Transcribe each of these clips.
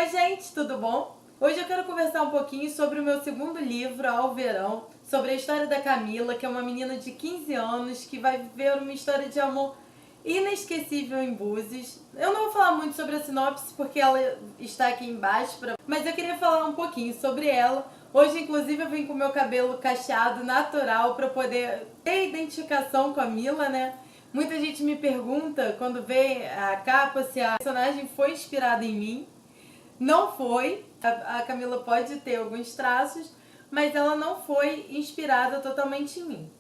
Oi gente, tudo bom? Hoje eu quero conversar um pouquinho sobre o meu segundo livro, Ao Verão, sobre a história da Camila, que é uma menina de 15 anos que vai viver uma história de amor inesquecível em Búzios. Eu não vou falar muito sobre a sinopse porque ela está aqui embaixo, mas eu queria falar um pouquinho sobre ela. Hoje, inclusive, eu vim com o meu cabelo cacheado natural para poder ter identificação com a Mila, né? Muita gente me pergunta, quando vê a capa, se a personagem foi inspirada em mim. Não foi. A Camila pode ter alguns traços, mas ela não foi inspirada totalmente em mim.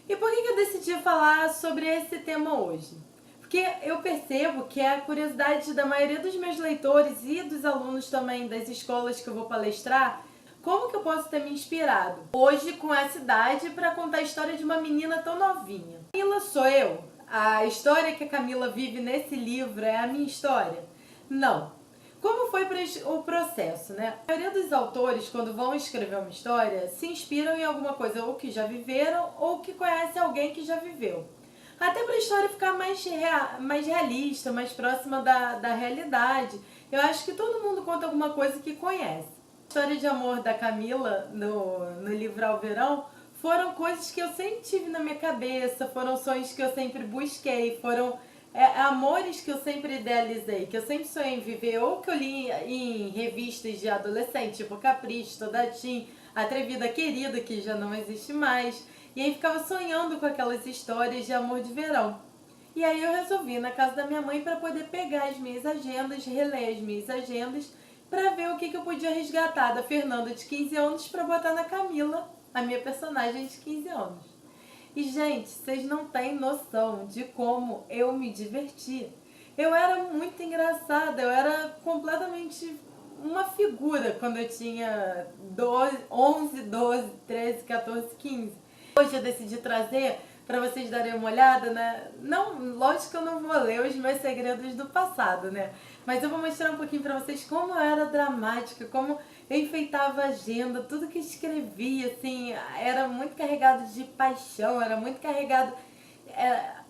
E por que eu decidi falar sobre esse tema hoje? Porque eu percebo que é a curiosidade da maioria dos meus leitores e dos alunos também das escolas que eu vou palestrar, como que eu posso ter me inspirado hoje com essa idade para contar a história de uma menina tão novinha. Camila sou eu? A história que a Camila vive nesse livro é a minha história? Não. Como foi o processo, né? A maioria dos autores, quando vão escrever uma história, se inspiram em alguma coisa ou que já viveram ou que conhece alguém que já viveu. Até para a história ficar mais realista, mais próxima da realidade. Eu acho que todo mundo conta alguma coisa que conhece. A história de amor da Camila no livro Ao Verão foram coisas que eu sempre tive na minha cabeça, foram sonhos que eu sempre busquei, foram amores que eu sempre idealizei, que eu sempre sonhei em viver, ou que eu li em revistas de adolescente, tipo Capricho, Toda Teen, Atrevida Querida, que já não existe mais. E aí ficava sonhando com aquelas histórias de amor de verão. E aí eu resolvi ir na casa da minha mãe para poder pegar as minhas agendas, reler as minhas agendas, para ver o que eu podia resgatar da Fernanda de 15 anos para botar na Camila, a minha personagem de 15 anos. E, gente, vocês não têm noção de como eu me diverti. Eu era muito engraçada, eu era completamente uma figura quando eu tinha 11, 12, 13, 14, 15. Hoje eu decidi trazer para vocês darem uma olhada, né? Não, lógico que eu não vou ler os meus segredos do passado, né? Mas eu vou mostrar um pouquinho para vocês como eu era dramática, como eu enfeitava a agenda, tudo que escrevia, assim, era muito carregado de paixão, era muito carregado...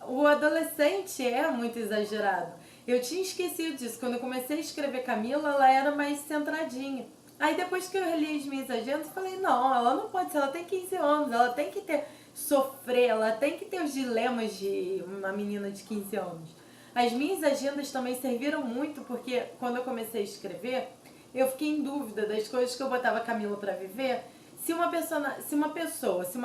o adolescente é muito exagerado. Eu tinha esquecido disso. Quando eu comecei a escrever Camila, ela era mais centradinha. Aí depois que eu reli as minhas agendas, eu falei, não, ela não pode ser, ela tem 15 anos, ela tem que sofrer, ela tem que ter os dilemas de uma menina de 15 anos. As minhas agendas também serviram muito, porque quando eu comecei a escrever, eu fiquei em dúvida das coisas que eu botava a Camila para viver, se uma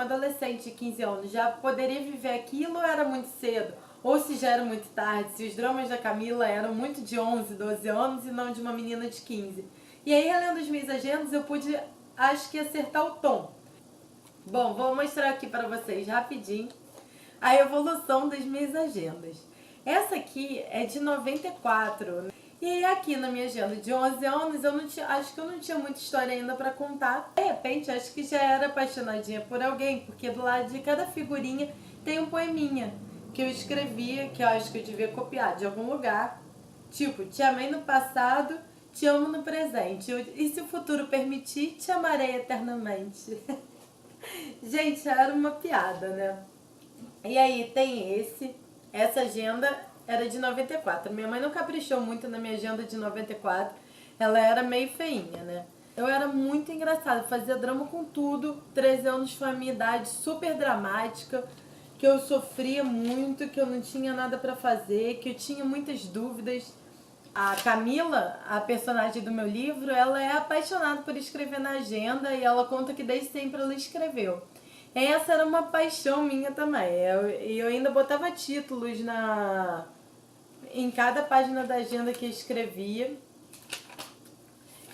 adolescente de 15 anos já poderia viver aquilo ou era muito cedo, ou se já era muito tarde, se os dramas da Camila eram muito de 11, 12 anos e não de uma menina de 15. E aí, relendo as minhas agendas, eu pude, acho que, acertar o tom. Bom, vou mostrar aqui para vocês rapidinho a evolução das minhas agendas. Essa aqui é de 94. E aí aqui na minha agenda de 11 anos, acho que eu não tinha muita história ainda para contar. De repente, acho que já era apaixonadinha por alguém, porque do lado de cada figurinha tem um poeminha que eu escrevia, que eu acho que eu devia copiar de algum lugar. Tipo, te amei no passado, te amo no presente. E se o futuro permitir, te amarei eternamente. Gente, era uma piada, né? E aí tem essa agenda era de 94. Minha mãe não caprichou muito na minha agenda de 94. Ela era meio feinha, né? Eu era muito engraçada, fazia drama com tudo. 13 anos foi a minha idade, super dramática, que eu sofria muito, que eu não tinha nada pra fazer, que eu tinha muitas dúvidas. A Camila, a personagem do meu livro, ela é apaixonada por escrever na agenda e ela conta que desde sempre ela escreveu. Essa era uma paixão minha também. Eu ainda botava títulos em cada página da agenda que eu escrevia.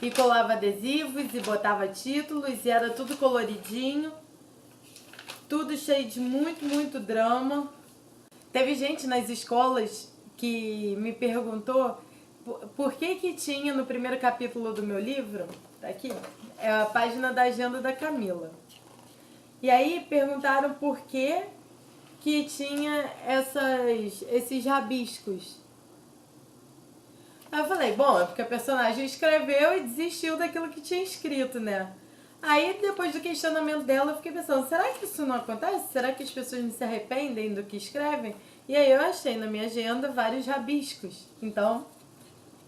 E colava adesivos e botava títulos e era tudo coloridinho. Tudo cheio de muito, muito drama. Teve gente nas escolas que me perguntou por que tinha no primeiro capítulo do meu livro, tá aqui, é a página da agenda da Camila. E aí perguntaram por que tinha esses rabiscos. Aí eu falei, bom, é porque a personagem escreveu e desistiu daquilo que tinha escrito, né? Aí, depois do questionamento dela, eu fiquei pensando, será que isso não acontece? Será que as pessoas não se arrependem do que escrevem? E aí eu achei na minha agenda vários rabiscos. Então,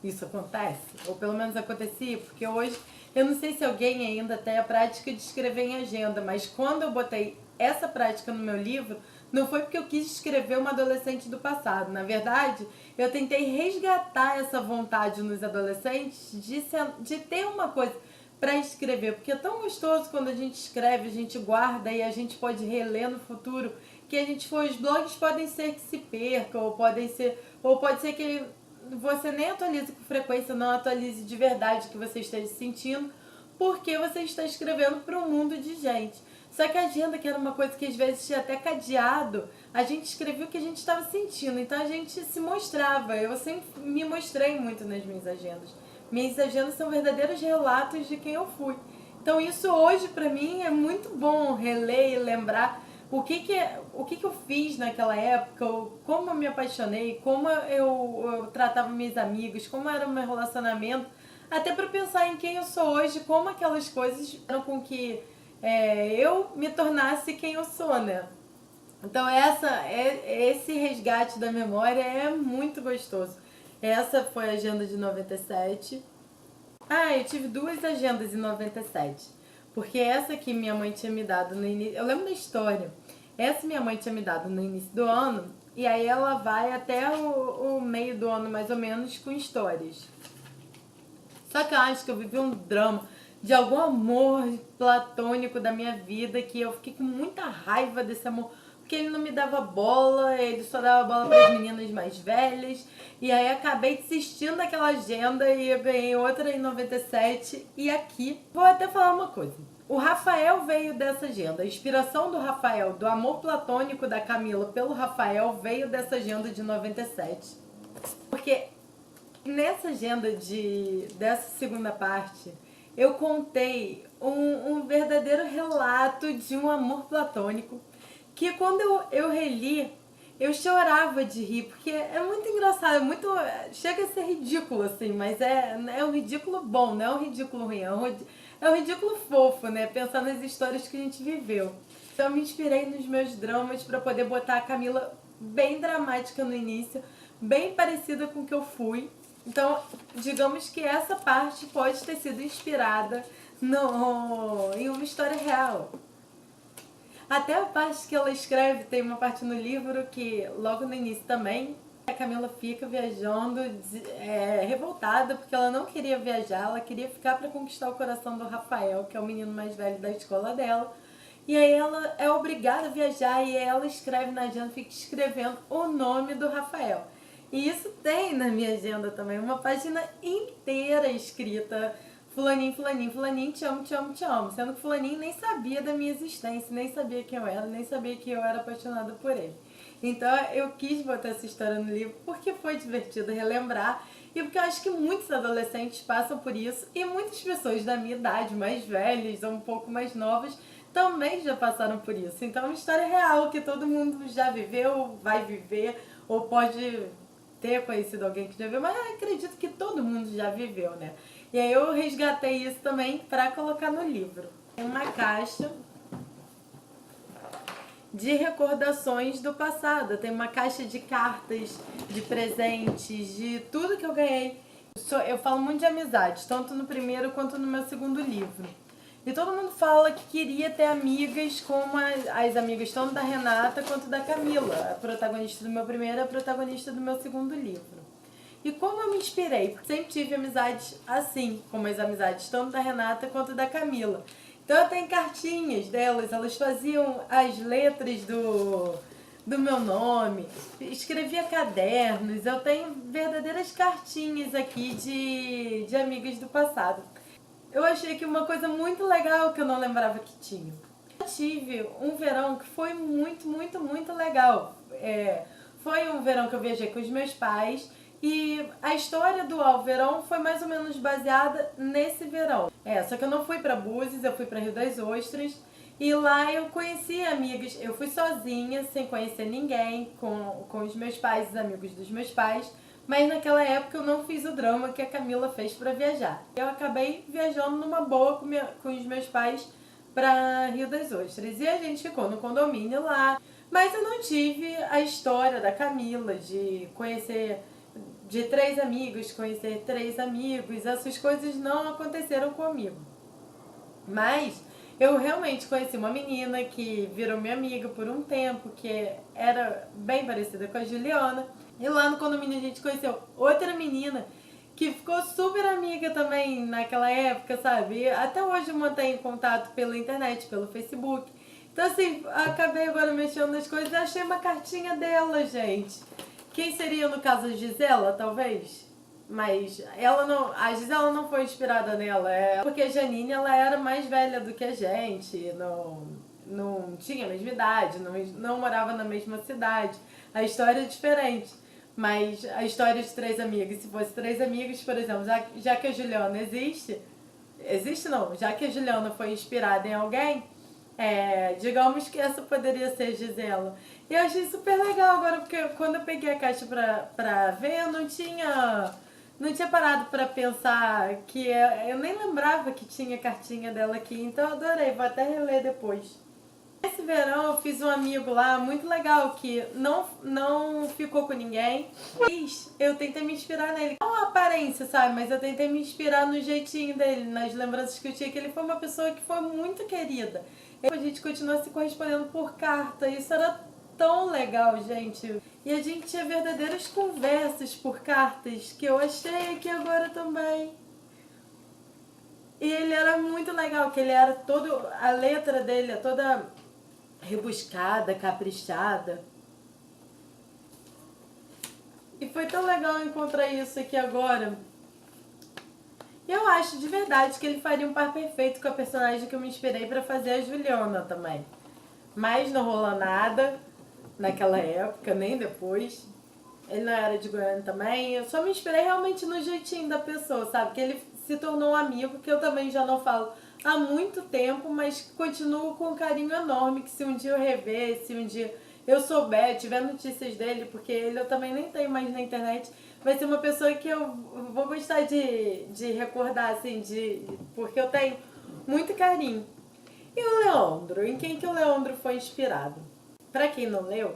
isso acontece, ou pelo menos acontecia, porque hoje eu não sei se alguém ainda tem a prática de escrever em agenda, mas quando eu botei essa prática no meu livro, não foi porque eu quis escrever uma adolescente do passado. Na verdade, eu tentei resgatar essa vontade nos adolescentes de ter uma coisa para escrever, porque é tão gostoso quando a gente escreve, a gente guarda e a gente pode reler no futuro, que a gente for, os blogs podem ser que se percam, ou pode ser que você nem atualize com frequência, não atualize de verdade o que você esteja sentindo, porque você está escrevendo para um mundo de gente. Só que a agenda, que era uma coisa que às vezes tinha até cadeado, a gente escrevia o que a gente estava sentindo, então a gente se mostrava. Eu sempre me mostrei muito nas minhas agendas. Minhas agendas são verdadeiros relatos de quem eu fui. Então isso hoje para mim é muito bom reler e lembrar o que eu fiz naquela época, como eu me apaixonei, como eu tratava meus amigos, como era o meu relacionamento, até para pensar em quem eu sou hoje, como aquelas coisas fizeram com que eu me tornasse quem eu sou, né? Então esse resgate da memória é muito gostoso. Essa foi a agenda de 97. Ah, eu tive duas agendas em 97. Porque essa que minha mãe tinha me dado no início. Eu lembro da história. Essa minha mãe tinha me dado no início do ano. E aí ela vai até o meio do ano, mais ou menos, com histórias. Só que eu acho que eu vivi um drama de algum amor platônico da minha vida, que eu fiquei com muita raiva desse amor, porque ele não me dava bola, ele só dava bola para as meninas mais velhas. E aí acabei desistindo daquela agenda e eu ganhei outra em 97. E aqui, vou até falar uma coisa. O Rafael veio dessa agenda. A inspiração do Rafael, do amor platônico da Camila pelo Rafael, veio dessa agenda de 97. Porque nessa agenda dessa segunda parte, eu contei um verdadeiro relato de um amor platônico, que quando eu reli, eu chorava de rir, porque é muito engraçado, chega a ser ridículo, assim, mas é um ridículo bom, não é um ridículo ruim, é um ridículo fofo, né, pensar nas histórias que a gente viveu. Então eu me inspirei nos meus dramas para poder botar a Camila bem dramática no início, bem parecida com o que eu fui. Então, digamos que essa parte pode ter sido inspirada em uma história real. Até a parte que ela escreve, tem uma parte no livro que, logo no início também, a Camila fica viajando, revoltada, porque ela não queria viajar, ela queria ficar para conquistar o coração do Rafael, que é o menino mais velho da escola dela. E aí ela é obrigada a viajar e ela escreve na agenda, fica escrevendo o nome do Rafael. E isso tem na minha agenda também, uma página inteira escrita: fulaninho, fulaninho, fulaninho, te amo, te amo, te amo. Sendo que fulaninho nem sabia da minha existência, nem sabia quem eu era, nem sabia que eu era apaixonada por ele. Então eu quis botar essa história no livro porque foi divertido relembrar e porque eu acho que muitos adolescentes passam por isso e muitas pessoas da minha idade, mais velhas ou um pouco mais novas, também já passaram por isso. Então é uma história real que todo mundo já viveu, vai viver ou pode ter conhecido alguém que já viveu, mas eu acredito que todo mundo já viveu, né? E aí eu resgatei isso também para colocar no livro. Tem uma caixa de recordações do passado. Tem uma caixa de cartas, de presentes, de tudo que eu ganhei. Eu falo muito de amizade, tanto no primeiro quanto no meu segundo livro. E todo mundo fala que queria ter amigas como as amigas tanto da Renata quanto da Camila, a protagonista do meu primeiro e a protagonista do meu segundo livro. E como eu me inspirei? Porque sempre tive amizades assim, como as amizades tanto da Renata quanto da Camila. Então eu tenho cartinhas delas, elas faziam as letras do meu nome, escrevia cadernos, eu tenho verdadeiras cartinhas aqui de amigas do passado. Eu achei que uma coisa muito legal que eu não lembrava que tinha. Eu tive um verão que foi muito, muito, muito legal. Foi um verão que eu viajei com os meus pais e a história do Verão foi mais ou menos baseada nesse verão. Só que eu não fui para Búzios, eu fui para Rio das Ostras e lá eu conheci amigas. Eu fui sozinha, sem conhecer ninguém, com os meus pais, os amigos dos meus pais. Mas naquela época eu não fiz o drama que a Camila fez para viajar. Eu acabei viajando numa boa com os meus pais para Rio das Ostras. E a gente ficou no condomínio lá. Mas eu não tive a história da Camila, de conhecer de 3 amigos, conhecer 3 amigos, essas coisas não aconteceram comigo. Mas eu realmente conheci uma menina que virou minha amiga por um tempo, que era bem parecida com a Juliana. E lá no condomínio a gente conheceu outra menina que ficou super amiga também naquela época, sabe? E até hoje mantém contato pela internet, pelo Facebook. Então assim, acabei agora mexendo nas coisas e achei uma cartinha dela, gente. Quem seria no caso a Gisela, talvez? Mas ela não, a Gisela não foi inspirada nela, porque a Janine ela era mais velha do que a gente, não tinha a mesma idade, não morava na mesma cidade. A história é diferente. Mas a história de 3 amigos, se fosse 3 amigos, por exemplo, já que a Juliana existe não, já que a Juliana foi inspirada em alguém, digamos que essa poderia ser Gisela. E eu achei super legal agora, porque quando eu peguei a caixa pra ver, eu não tinha parado pra pensar que eu nem lembrava que tinha cartinha dela aqui, então eu adorei, vou até reler depois. Esse verão eu fiz um amigo lá muito legal que não ficou com ninguém. Eu tentei me inspirar nele. Não a aparência, sabe? Mas eu tentei me inspirar no jeitinho dele, nas lembranças que eu tinha, que ele foi uma pessoa que foi muito querida. A gente continuou se correspondendo por carta. Isso era tão legal, gente. E a gente tinha verdadeiras conversas por cartas que eu achei aqui agora também. E ele era muito legal, que ele era todo. A letra dele é toda rebuscada, caprichada. E foi tão legal encontrar isso aqui agora. Eu acho de verdade que ele faria um par perfeito com a personagem que eu me inspirei pra fazer a Juliana também. Mas não rolou nada naquela época, nem depois. Ele não era de Goiânia também. Eu só me inspirei realmente no jeitinho da pessoa, sabe? Que ele se tornou um amigo que eu também já não falo há muito tempo, mas continuo com um carinho enorme, que se um dia eu rever, se um dia eu souber, tiver notícias dele, porque ele eu também nem tenho mais na internet, vai ser uma pessoa que eu vou gostar de recordar, assim, porque eu tenho muito carinho. E o Leandro? Em quem que o Leandro foi inspirado? Pra quem não leu,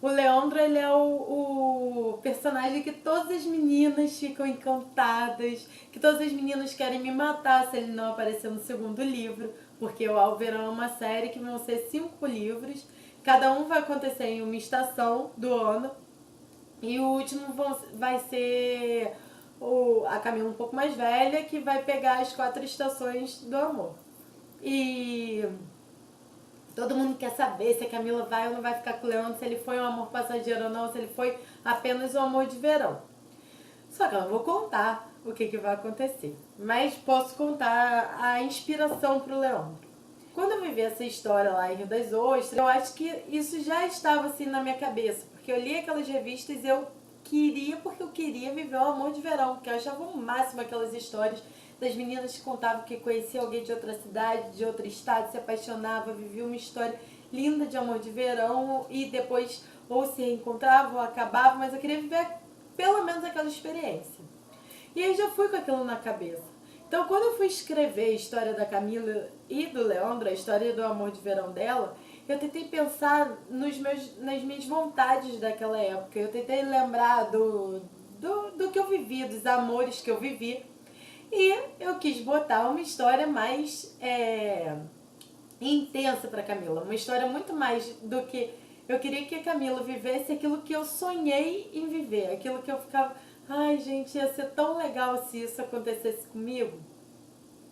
o Leandro ele é o personagem que todas as meninas ficam encantadas, que todas as meninas querem me matar se ele não aparecer no segundo livro, porque o Alverão é uma série que vão ser 5 livros, cada um vai acontecer em uma estação do ano, e o último vai ser a Camila um pouco mais velha, que vai pegar as 4 estações do amor. E todo mundo quer saber se a Camila vai ou não vai ficar com o Leandro, se ele foi um amor passageiro ou não, se ele foi apenas um amor de verão. Só que eu não vou contar o que vai acontecer. Mas posso contar a inspiração para o Leandro. Quando eu vivi essa história lá em Rio das Ostras, eu acho que isso já estava assim na minha cabeça. Porque eu li aquelas revistas e porque eu queria viver o amor de verão. Porque eu achava o máximo aquelas histórias das meninas que contavam que conhecia alguém de outra cidade, de outro estado, se apaixonava, vivia uma história linda de amor de verão e depois ou se reencontrava ou acabava, mas eu queria viver pelo menos aquela experiência. E aí já fui com aquilo na cabeça. Então quando eu fui escrever a história da Camila e do Leandro, a história do amor de verão dela, eu tentei pensar nas minhas vontades daquela época. Eu tentei lembrar do que eu vivi, dos amores que eu vivi. E eu quis botar uma história mais intensa para Camila. Uma história muito mais do que... Eu queria que a Camila vivesse aquilo que eu sonhei em viver. Aquilo que eu ficava... Ai, gente, ia ser tão legal se isso acontecesse comigo.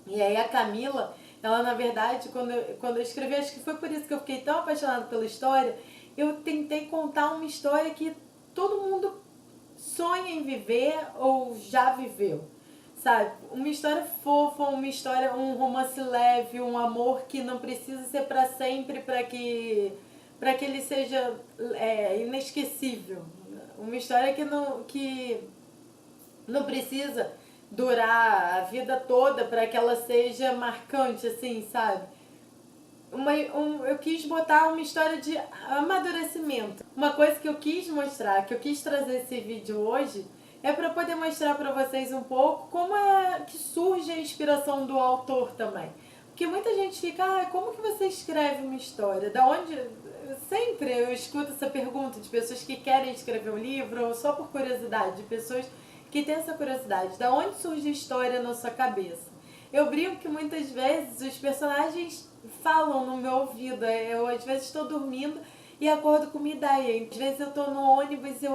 E aí a Camila, ela na verdade, quando eu escrevi, acho que foi por isso que eu fiquei tão apaixonada pela história, eu tentei contar uma história que todo mundo sonha em viver ou já viveu. Sabe, uma história fofa, uma história, um romance leve, um amor que não precisa ser para sempre para que ele seja inesquecível. Uma história que não precisa durar a vida toda para que ela seja marcante, assim, sabe? Eu quis botar uma história de amadurecimento. Uma coisa que eu quis mostrar, que eu quis trazer esse vídeo hoje, é para poder mostrar para vocês um pouco como é que surge a inspiração do autor também. Porque muita gente fica, como que você escreve uma história? Da onde sempre eu escuto essa pergunta de pessoas que querem escrever um livro, ou só por curiosidade, de pessoas que têm essa curiosidade. Da onde surge a história na sua cabeça? Eu brinco que muitas vezes os personagens falam no meu ouvido. Eu às vezes estou dormindo e acordo com uma ideia. Às vezes eu estou no ônibus e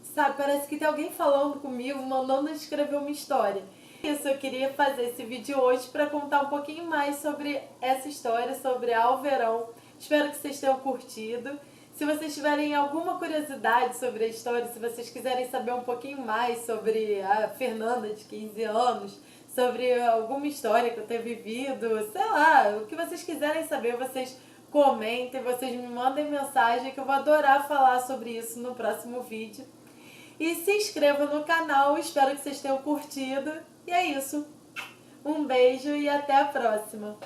sabe, parece que tem alguém falando comigo, mandando escrever uma história. Isso, eu queria fazer esse vídeo hoje para contar um pouquinho mais sobre essa história, sobre Alverão. Espero que vocês tenham curtido. Se vocês tiverem alguma curiosidade sobre a história, se vocês quiserem saber um pouquinho mais sobre a Fernanda de 15 anos, sobre alguma história que eu tenha vivido, sei lá, o que vocês quiserem saber, vocês comentem, vocês me mandem mensagem que eu vou adorar falar sobre isso no próximo vídeo. E se inscreva no canal, espero que vocês tenham curtido. E é isso. Um beijo e até a próxima!